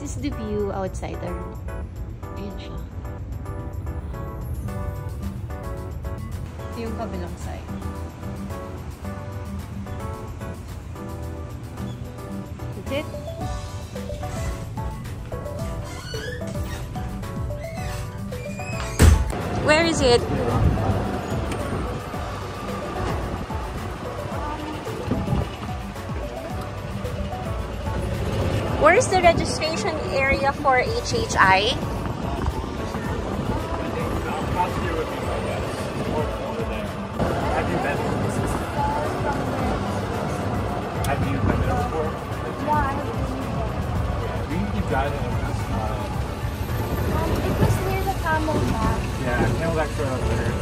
This is the view outside the room. Ayan siya. Ito yung kabilang side. That's it. Where is it? Where is the registration area for HHI? Have you been there before? Yeah, I have been before. We can keep driving. It was near the Camelback. Yeah, Camelback Trail up there.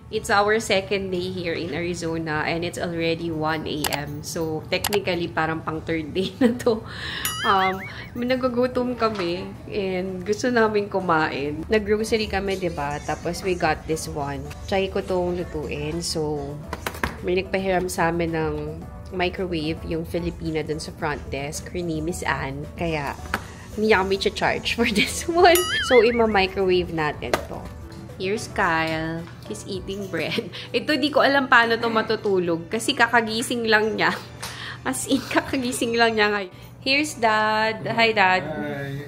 It's our second day here in Arizona and it's already 1 a.m. So, technically, parang pang third day na to. Nagugutom kami and gusto namin kumain. Nag-grocery kami, diba? Tapos, we got this one. Try ko tong lutuin. So, may nagpahiram sa amin ng microwave, yung Filipina dun sa front desk. Her name is Anne. Kaya, hindi kami charge for this one. So, ima-microwave natin to. Here's Kyle. He's eating bread. Ito, di ko alam paano to matutulog. Kasi kakagising lang niya. As in, kakagising lang niya ngayon. Here's Dad. Hi, Dad. Hi.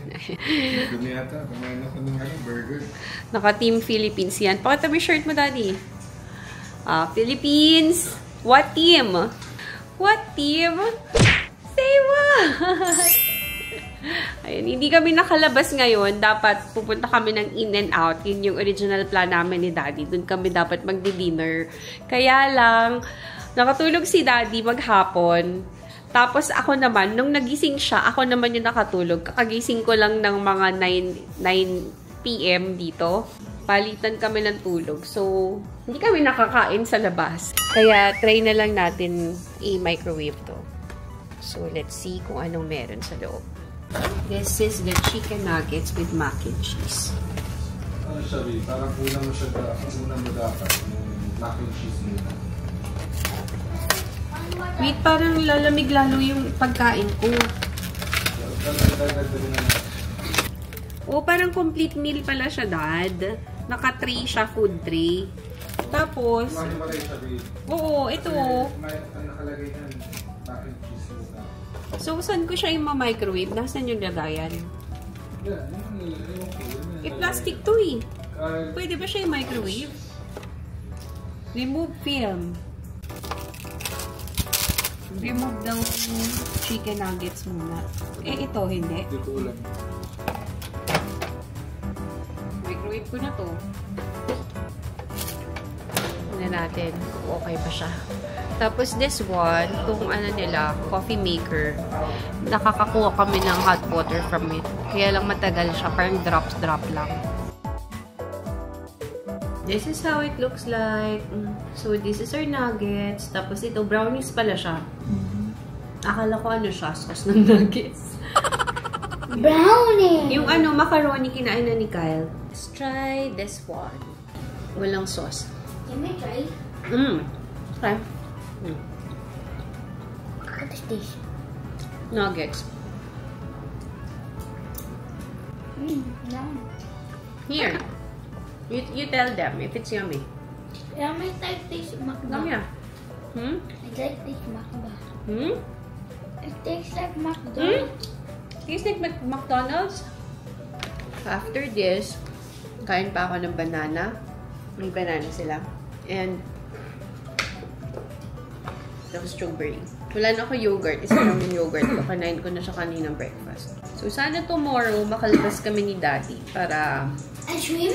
Dumi yata. Kumain ako ng burger. Naka-Team Philippines yan. Pakita mo yung shirt mo, Daddy. Philippines. What team? What team? Say what? Ayun, hindi kami nakalabas ngayon. Dapat pupunta kami ng In-N-Out. Yun yung original plan namin ni Daddy. Doon kami dapat magdi-dinner. Kaya lang, nakatulog si Daddy maghapon. Tapos ako naman, nung nagising siya, ako naman yung nakatulog. Kakagising ko lang ng mga 9 p.m. dito. Palitan kami ng tulog. So, hindi kami nakakain sa labas. Kaya, try na lang natin i-microwave to. So, let's see kung anong meron sa loob. This is the chicken nuggets with mac and cheese. Ano siya, B? Parang una mo dapat yung mac and cheese muna. Wait, parang lalamig lalo yung pagkain ko. Oh, parang complete meal pala siya, Dad. Naka-tray siya, food tray. Tapos, oo, ito. Nakalagay na mac and cheese muna. So, saan ko siya yung ma-microwave? Nasaan yung lagayan? Plastic to eh. Pwede ba siya yung microwave? Remove film. Remove daw yung chicken nuggets muna. Eh, ito, hindi. Hindi ko ulam. Microwave ko na to. Tignan natin kung okay pa siya. Tapos this one, itong ano nila, coffee maker. Nakakakuha kami ng hot water from it. Kaya lang matagal siya. Parang drop lang. This is how it looks like. So, this is our nuggets. Tapos ito, brownies pala siya. Akala ko ano siya, sauce ng nuggets. Brownie! Yung ano, macaroni kinain na ni Kyle. Let's try this one. Walang sauce. Can we try? Okay. What is this? Nuggets. Yum. Here. You tell them if it's yummy. Yeah, I like this Come McDo. here. I like this McDo. It tastes like McDo. Tastes like McDonald's. After this, kain pa ako ng banana. May banana sila. And tapos strawberry. Wala na ako yogurt. Isa lang yung yogurt ko. Kanain ko na siya kaninang breakfast. So, sana tomorrow makalabas kami ni Daddy para... And swim?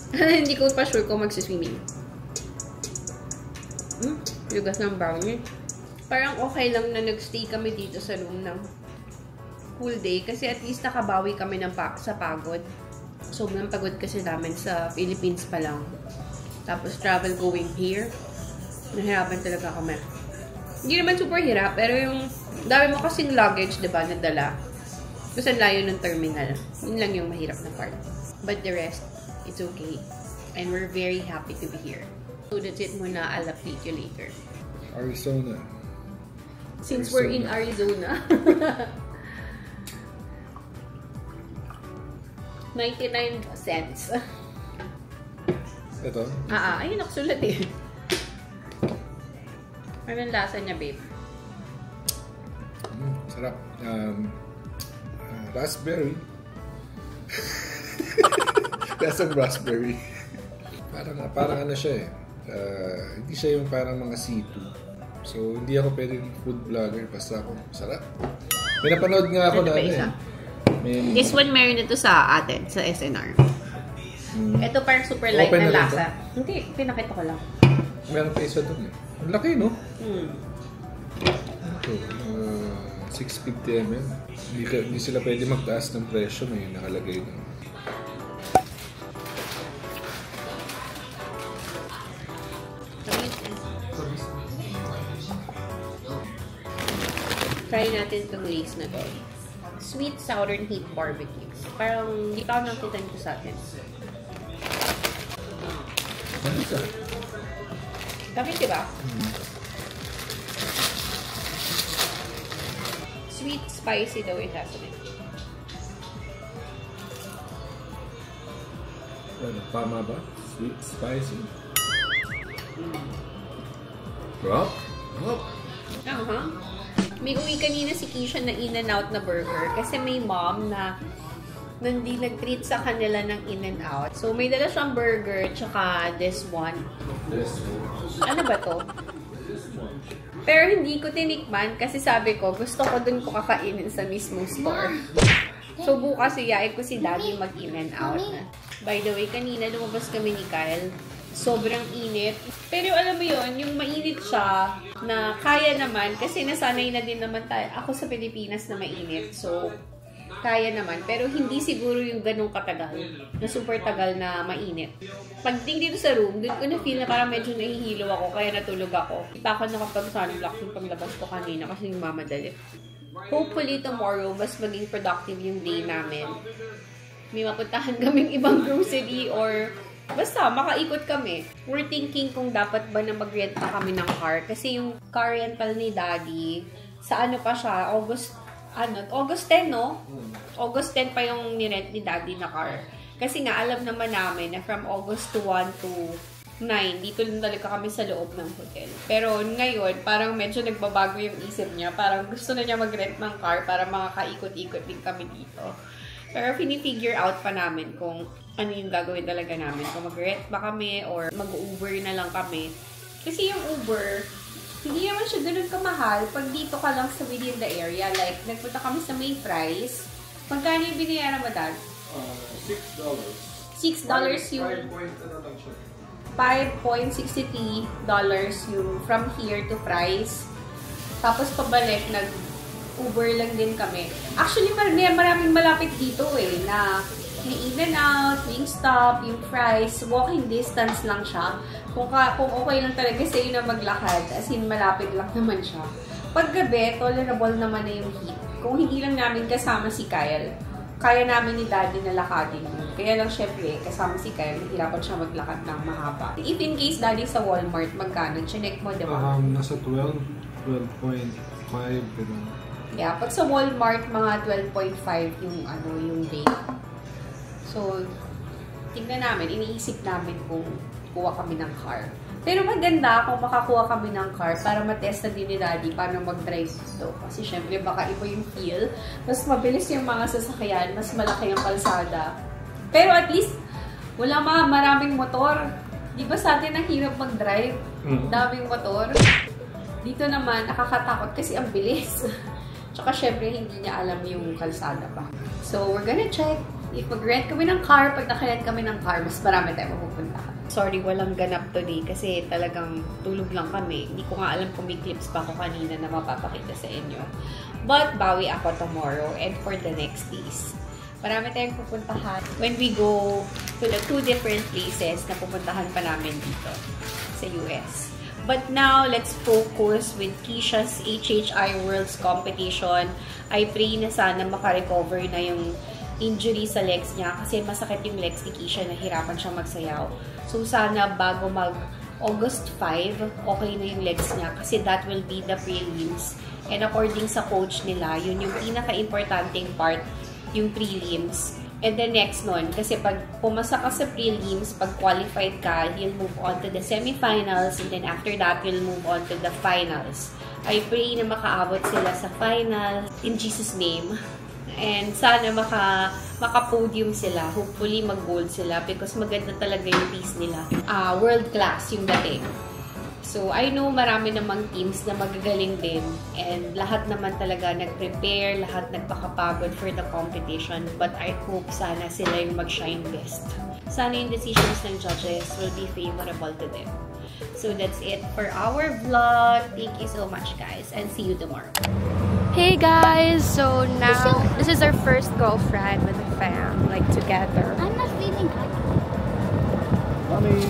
Hindi ko pa sure kung magsiswimming. Lugas ng brownie. Parang okay lang na nagstay kami dito sa room ng whole day. Kasi at least nakabawi kami ng sa pagod. Sobrang pagod kasi namin sa Philippines pa lang. Tapos travel going here. Nahirapan talaga kami. Hindi naman super hirap, pero yung dami mo kasing luggage, diba, nadala. Kasi layo ng terminal. Yun lang yung mahirap na part. But the rest, it's okay. And we're very happy to be here. So that's it muna. I'll update you later. Arizona. Since we're in Arizona. 99 cents. Ito? Ayun nakasulat eh. Anong lasa niya, babe? Sarap. Raspberry. Lasang raspberry. Parang ano siya eh. Hindi siya yung parang mga C2. So, hindi ako pwedeng food vlogger. Basta ako, sarap. May napanood nga ako na ano eh. This one meron ito sa atin, sa SNR. Ito parang super light Open na na lasa. Hindi, pinakita ko lang. Meron pa isa doon eh. Ang laki, no? Ito, 650 ml. Hindi sila pwede magtaas ng presyo. May nakalagay na. Try natin itong lace na to. Sweet Southern Heat Barbecue. Parang hindi pa nakita nito sa atin. Tapos diba? Sweet, spicy daw it has in it. Tama ba? Sweet, spicy. Rock? May uwi kanina si Keisha na In-N-Out na burger kasi may mom na hindi nag-treat sa kanila ng In-N-Out. So, may dala siyang burger tsaka this one. Ano ba to? Pero hindi ko tinikman kasi sabi ko, gusto ko dun ko kakainin sa mismong store. So, bukas iyain ko si Daddy mag-In-N-Out. By the way, kanina lumabas kami ni Kyle. Sobrang init. Pero alam mo yun, yung mainit siya na kaya naman kasi nasanay na din naman tayo. Ako sa Pilipinas na mainit. So, kaya naman. Pero hindi siguro yung ganong katagal. Na super tagal na mainit. Pagdating dito sa room, dun ko na-feel na parang medyo nahihilo ako. Kaya natulog ako. Hindi pa ako nakapag-sunblock yung paglabas ko kanina kasi yung mamadali. Hopefully tomorrow, mas maging productive yung day namin. May mapuntahan kaming ibang grocery or basta, makaikot kami. We're thinking kung dapat ba na mag-rent na kami ng car. Kasi yung car rental ni Daddy, sa ano pa siya, August 10, no? August 10 pa yung nirent ni Daddy na car. Kasi nga, alam naman namin na from August 1 to 9, dito lang talaga kami sa loob ng hotel. Pero ngayon, parang medyo nagbabago yung isip niya. Parang gusto na niya mag-rent ng car para makakaikot-ikot din kami dito. Pero pinifigure out pa namin kung ano yung gagawin talaga namin. Kung mag-rent ba kami or mag-Uber na lang kami. Kasi yung Uber, hindi naman siya ganun kamahal pag dito ka lang sa within the area. Like, nagpunta kami sa May Fries. Magkano yung binayaran mo, Dad? $6. $6 yung... 5.63 yung from here to Fries. Tapos pabalik, Uber lang din kami. Actually, maraming malapit dito eh, na may In-N-Out, Wingstop, yung Fries, walking distance lang siya. Kung okay lang talaga sa iyo na maglakad, as in malapit lang naman siya. Pag gabi, tolerable naman na yung heat. Kung hindi lang namin kasama si Kyle, kaya namin ni Daddy na lakadin yun. Kaya lang syempre, kasama si Kyle, nahirapan siya maglakad ng mahaba. If in case Daddy sa Walmart, magkano? Chinek mo, diba? Nasa 12.5, pero... Yeah, pag sa Walmart, mga 12.5 yung rate. So, tingnan namin, iniisip namin kung kuha kami ng car. Pero maganda kung makakuha kami ng car para matesta din ni Daddy paano mag-drive dito. Kasi syempre, baka iba yung feel. Mas mabilis yung mga sasakyan, mas malaki yung kalsada. Pero at least, wala maraming motor. Di ba sa atin ang hirap mag-drive? Daming motor. Dito naman, nakakatakot kasi ang bilis. Tsaka syempre, hindi niya alam yung kalsada pa. So, we're gonna check. If mag-rent kami ng car, pag nakarent kami ng car, mas marami tayo mapupuntahan. Sorry, walang ganap today kasi talagang tulog lang kami. Hindi ko nga alam kung may clips pa ako kanina na mapapakita sa inyo. But, bawi ako tomorrow and for the next days. Marami tayong pupuntahan when we go to the 2 different places na pupuntahan pa namin dito sa US. But now, let's focus with Keisha's HHI Worlds competition. I pray na sana makarecover na yung injury sa legs niya kasi masakit yung legs ni Keisha, nahirapan siya magsayaw. So, sana bago mag-August 5, okay na yung legs niya kasi that will be the prelims. And according sa coach nila, yun yung pinaka-importanting part, yung prelims. And then next nun, kasi pag pumasa ka sa prelims, pag qualified ka, you'll move on to the semifinals, and then after that, you'll move on to the finals. I pray na makaabot sila sa finals in Jesus' name. And sana maka-podium sila. Hopefully, mag-gold sila because maganda talaga yung piece nila. World class yung dating. So, I know marami namang teams na magagaling din and lahat naman talaga nag-prepare, lahat nagpakapagod for the competition, but I hope sana sila yung mag-shine best. Sana yung decisions ng judges will be favorable to them. So, that's it for our vlog. Thank you so much, guys, and see you tomorrow. Hey, guys! So, now, this is our first girlfriend with the fam, like, together. I'm not feeling happy. Mommy!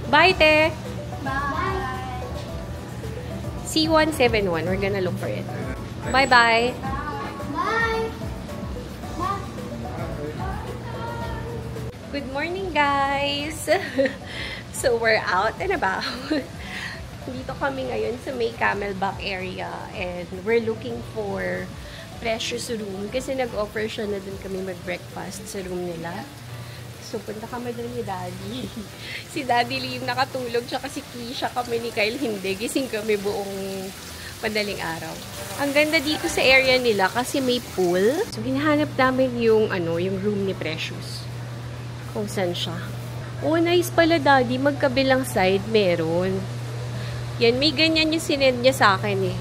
Bye, te! Bye. C171. We're gonna look for it. Bye-bye! Bye. Bye. Good morning, guys! So, we're out and about. Dito kami ngayon sa may Camelback area and we're looking for Precious room kasi nag-offer siya na dun kami mag-breakfast sa room nila. So, punta kami doon ni Daddy. Si Daddy Lee yung nakatulog, tsaka si Keisha kami ni Kyle hindi. Gising kami buong madaling araw. Ang ganda dito sa area nila kasi may pool. So, hinahanap namin yung, yung room ni Precious. Kung saan siya. Oh, nice pala, Daddy. Magkabilang side, meron. Yan, may ganyan yung sinend niya sa akin eh.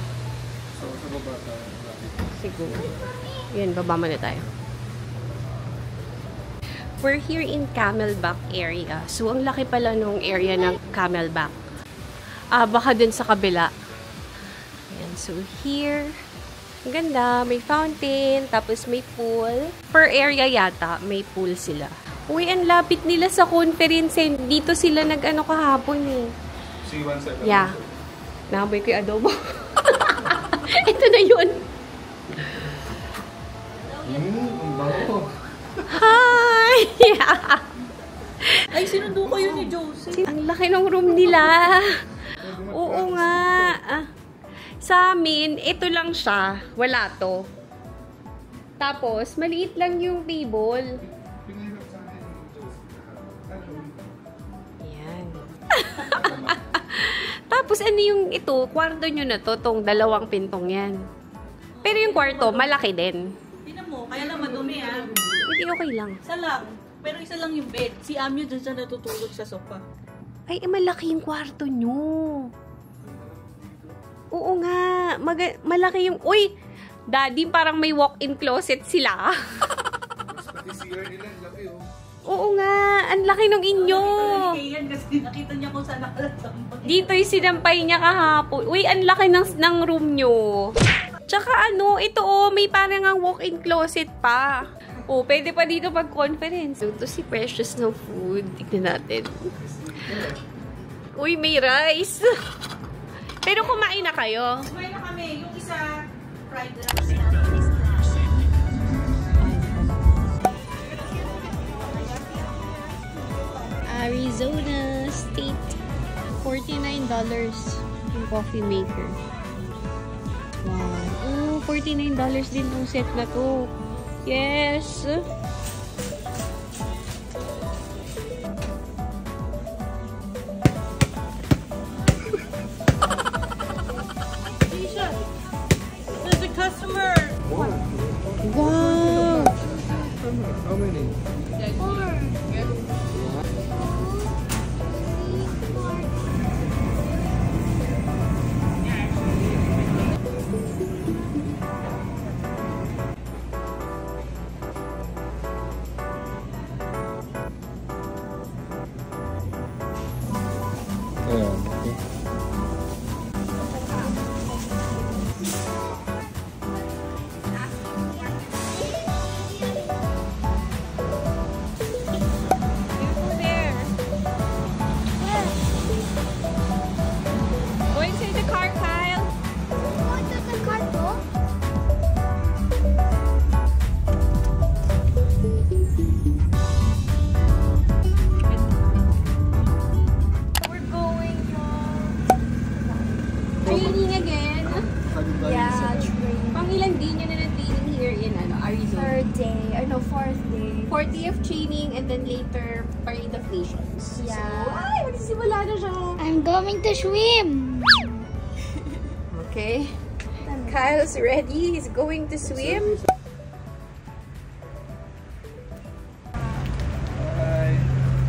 So, sa baba tayo. Siguro. Yan, baba muna tayo. We're here in Camelback area. So, ang laki pala nung area ng Camelback. Baka dun sa kabila. Ayan, so here. Ang ganda. May fountain. Tapos may pool. Per area yata, may pool sila. Uy, ang lapit nila sa conference. Dito sila nag-ano kahapon eh. C17. Yeah. Nakaboy ko yung adobo. Ito na yun. Ang bango. Hi! Ay, sinundo kayo ni Josie. Ang laki ng room nila. Oo nga. Sa amin, ito lang siya. Wala to. Tapos, maliit lang yung table. Yan. Tapos, ano yung ito? Kwarto nyo na to, tong dalawang pintong yan. Pero yung kwarto, malaki din. Tingnan mo, kaya lang madumi ah. Hindi, okay lang. Isa lang. Pero isa lang yung bed. Si Amyo dun siya natutulog sa sofa. Ay, malaki yung kwarto nyo. Oo nga. Malaki yung... Uy! Daddy, parang may walk-in closet sila. Pati CR nila, laki oh. Oo nga. Ang laki ng inyo. Iyan kasi nakita niya kung saan nakalasampag. Dito yung sinampay niya kahapon. Uy, ang laki ng room nyo. Tsaka ito may parang ang walk-in closet pa. Oh, pwede pa dito pag-conference. Ito si Precious ng food. Tignan natin. Uy, may rice. Pero kumain na kayo. Kumain na kami. Yung isa, fried rice. Arizona State. $49 yung coffee maker. Wow. Oh, $49 din yung set na to. Yes. Keisha, there's a customer. Wow. How many? 4. Ayan, okay. day, or no, 4th day. 4th day of training and then later Parade of Nations. Yeah. So, ay, magsisimula na siya. I'm going to swim. Okay. Kyle's ready. He's going to swim. Bye.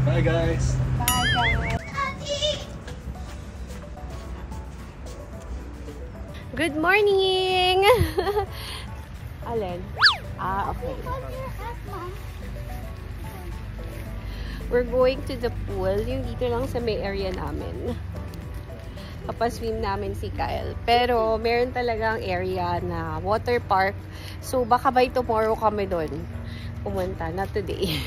Bye, guys. Bye, guys. Good morning! Alin? Okay. We're going to the pool. Yung dito lang sa may area namin. Papaswim namin si Kyle. Pero, meron talagang area na water park. So, baka by tomorrow kami doon pumunta. Not today.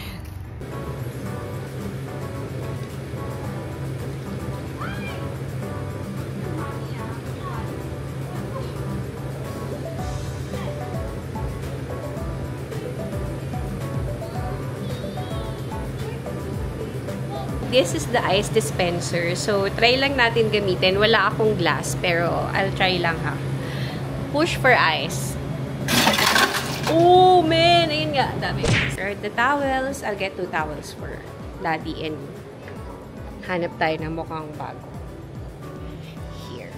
This is the ice dispenser. So, try lang natin gamitin. Wala akong glass, pero I'll try lang ha. Push for ice. Oh, man! Ayun nga, dami. For the towels, I'll get 2 towels for Daddy and hanap tayo ng mukhang bago. Here,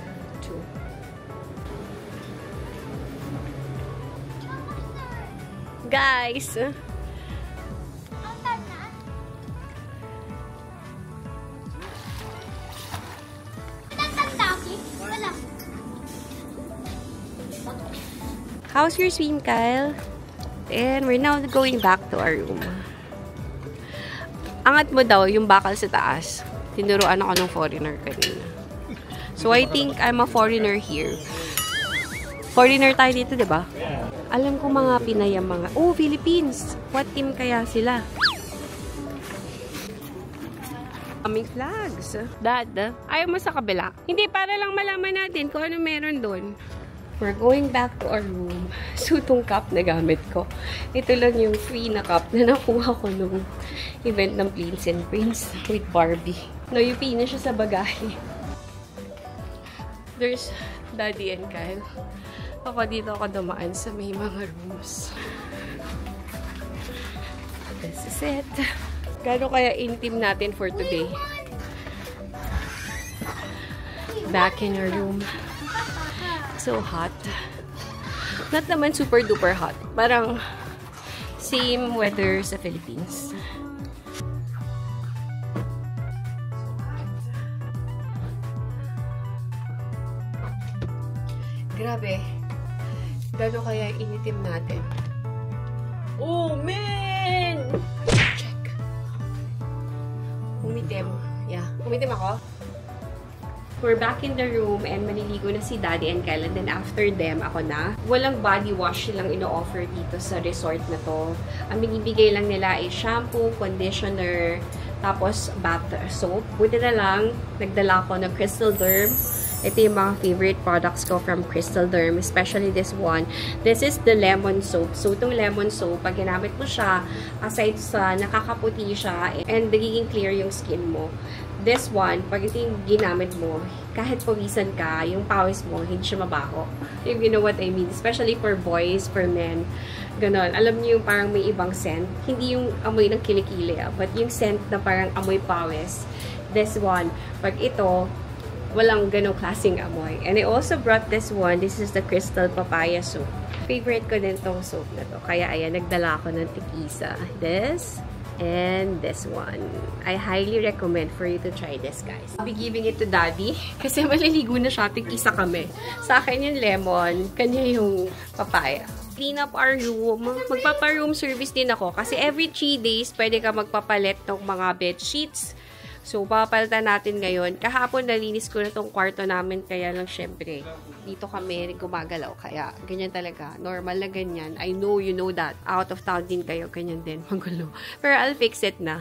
2. Guys! How's your swim, Kyle? And we're now going back to our room. Angat mo daw yung bakal sa taas. Tinuruan ako ng foreigner kanina. So, I think I'm a foreigner here. Foreigner tayo dito, di ba? Alam ko mga Pinay ang mga... Oh, Philippines! What team kaya sila? Aming flags. Dad, ayaw mo sa kabila? Hindi, para lang malaman natin kung ano meron doon. We're going back to our room. So, itong cup na gamit ko. Ito lang yung free na cup na nakuha ko nung event ng Plains and Prince with Barbie. No, yung na siya sa bagahe. There's Daddy and Kyle. Ako dito ako dumaan sa may mga rooms. This is it. Gano'n kaya intim natin for today? Back in our room. So hot. Not naman super duper hot. Parang same weather sa Philippines. Grabe. Gano'n kaya initim natin? Oh, man! Check. Umitim. Yeah. Umitim ako? We're back in the room and maliligo na si Daddy and Kyle. And then after them, ako na. Walang body wash silang ino-offer dito sa resort na to. Ang binibigay lang nila ay shampoo, conditioner, tapos bath soap. Buti na lang, nagdala ko ng Crystal Derm. Ito yung mga favorite products ko from Crystal Derm, especially this one. This is the lemon soap. So, itong lemon soap, pag ginamit mo siya, aside sa nakakaputi siya and nagiging clear yung skin mo, this one, pag ito yung ginamit mo, kahit pawisan ka, yung pawis mo, hindi siya mabaho. You know what I mean? Especially for boys, for men. Ganon. Alam niyo yung parang may ibang scent. Hindi yung amoy ng kilikili, but yung scent na parang amoy pawis. This one, pag ito, walang ganong klaseng amoy. And I also brought this one. This is the Crystal Papaya Soap. Favorite ko din tong soap na to. Kaya ayan, nagdala ako ng tikisa. This and this one. I highly recommend for you to try this, guys. I'll be giving it to Daddy kasi maliligo na siya. Tikisa kami. Sa akin yung lemon, kanya yung papaya. Clean up our room. Magpapa-room service din ako kasi every 3 days pwede ka magpapalit ng mga bed sheets. So, papalitan natin ngayon. Kahapon, nalinis ko na tong kwarto namin. Kaya lang, syempre, dito kami gumagalaw. Kaya, ganyan talaga. Normal na ganyan. I know, you know that. Out of town din kayo. Ganyan din. Magulo. Pero, I'll fix it na.